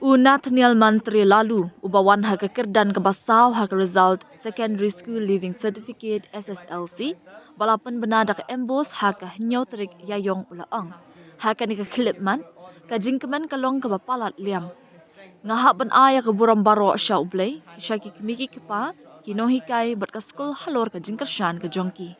Nathaneal M Laloo ubawan ha kekerdan kebasaw ha result secondary school leaving certificate SSLC balapan benada ke embos ha ke nyotrik yayong ulaang ha ke ni ke klip man ka jingkeman kalong ke bapalat liam ngahak ban aya ke buram baro sya ublay sya ki kemiki kepa kinohi kai bat ka skul halor ke jingkershan ke jongki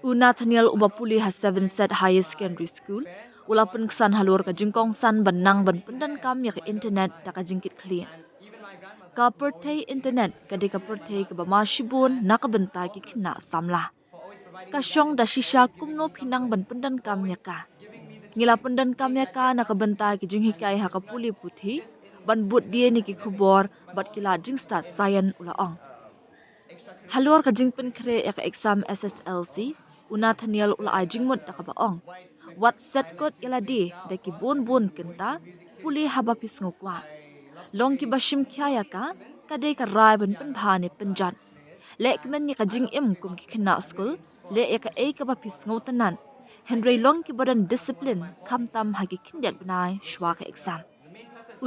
Nathaneal ubapuli ha 7 set higher secondary school Walaupun kesan halur ka jingkong san benang ben pyndonkam ya ke internet da ka jingkit clear. Ka pyrthei internet ka de ka pyrthei ka bama shibun na ka bentai ki khina samla. Ka syong da shisha kumno pinang ben pyndonkam ya ka. Ngila pyndonkam ya ka na ka bentai ki jinghikai ha ka puli puthi ban but dia ni ki khubor bat kila jing start science ulaong. Halur ka jingpen kre ya ka exam SSLC Nathaneal ula ai jingmut da ka baong. Wat set kot yaladi da ki bon kenta puli haba pis ngokwa long ki bashim kya ka kade ka rai ban pen phane penjan le kmen ni ka jing im kum ki khna school le ya ka e ka ba pis ngotanan henry long ki badan discipline kam tam ha ki kindet banai shwa ka exam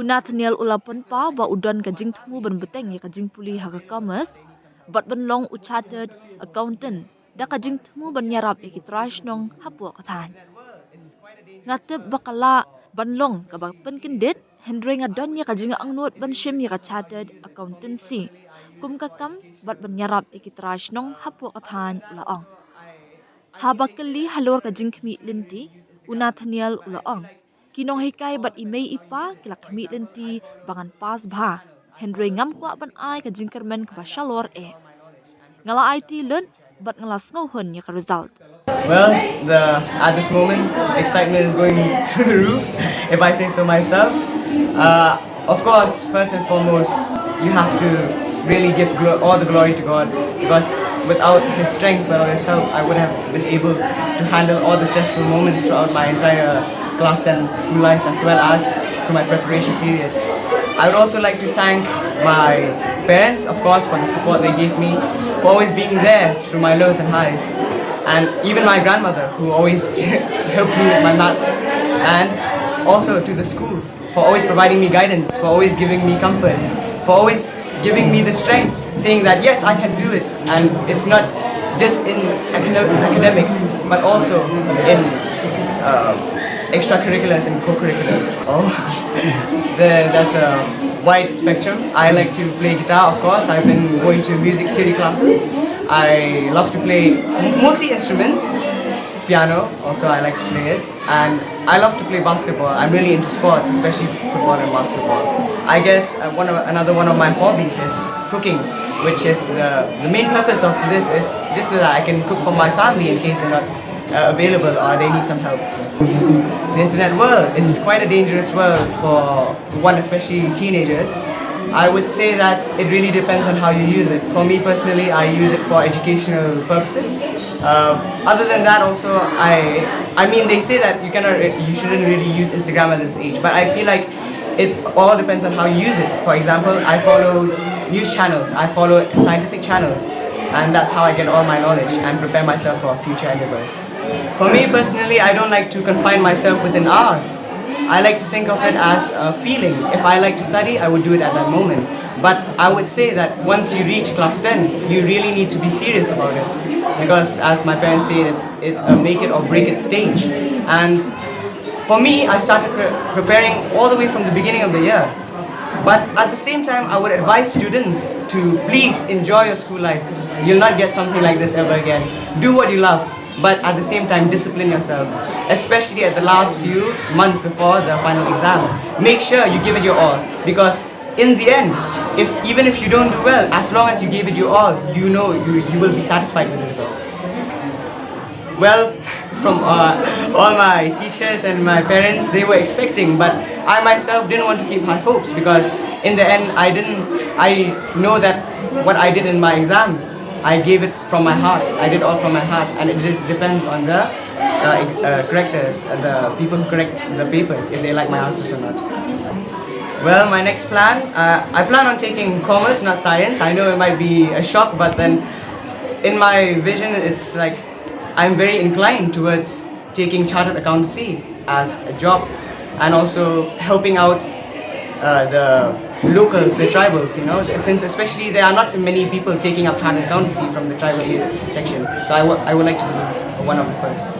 Nathaneal ulapon pa ba udon ka jing thu ban beteng ya ka jing puli ha ka commerce bat ban long chartered accountant da ka jing thu ban yarap ki trash nong hapo ka than ngatep bakala banlong kabak penkindit hendring adon ya kajinga angnut ban shim ya chartered accountancy kum ka kam bat ban yarap ikitrash nong hapo kathan ulaong habakali halor ka jingkhmi linti Nathaneal ulaong kinong hikai bat imei ipa kila khmi linti bangan pas bha hendring ngam kwa ban ai ka jingkermen ka bashalor ngala IT learn but ngalas ngohon ya ka result. Well, at this moment, excitement is going through the roof, if I say so myself. Of course, first and foremost, you have to really give all the glory to God, because without His strength, without His help, I wouldn't have been able to handle all the stressful moments throughout my entire class 10 school life, as well as through my preparation period. I would also like to thank my parents, of course, for the support they gave me, for always being there through my lows and highs. And even my grandmother, who always helped me with my maths, and also to the school for always providing me guidance, for always giving me comfort, for always giving me the strength, saying that yes, I can do it, and it's not just in academics, but also in extracurriculars and co-curriculars. That's a wide spectrum. I like to play guitar, of course. I've been going to music theory classes. I love to play mostly instruments, piano, also I like to play it. And I love to play basketball. I'm really into sports, especially football and basketball. I guess another one of my hobbies is cooking, which is the main purpose of this is just so that I can cook for my family in case they're not available or they need some help. The internet world, it's quite a dangerous world for one, especially teenagers. I would say that it really depends on how you use it. For me personally, I use it for educational purposes. Other than that, also, I mean, they say that you shouldn't really use Instagram at this age, but I feel like it all depends on how you use it. For example, I follow news channels, I follow scientific channels, and that's how I get all my knowledge and prepare myself for future endeavors. For me personally, I don't like to confine myself within hours. I like to think of it as a feeling. If I like to study, I would do it at that moment. But I would say that once you reach class 10, you really need to be serious about it. Because as my parents say, it's a make it or break it stage. And for me, I started preparing all the way from the beginning of the year. But at the same time, I would advise students to please enjoy your school life. You'll not get something like this ever again. Do what you love, but at the same time, discipline yourself. Especially at the last few months before the final exam. Make sure you give it your all, because in the end, even if you don't do well, as long as you gave it your all, you know you will be satisfied with the result. Well, from all my teachers and my parents, they were expecting, but I myself didn't want to keep high hopes, because in the end, I know that what I did in my exam, I gave it from my heart. I did all from my heart, and it just depends on the correctors, the people who correct the papers, if they like my answers or not. Well, my next plan, I plan on taking commerce, not science. I know it might be a shock, but then in my vision, it's like I'm very inclined towards taking chartered accountancy as a job, and also helping out the locals, the tribals, since especially there are not many people taking up hand accountancy from the tribal section. So I would like to be one of the first.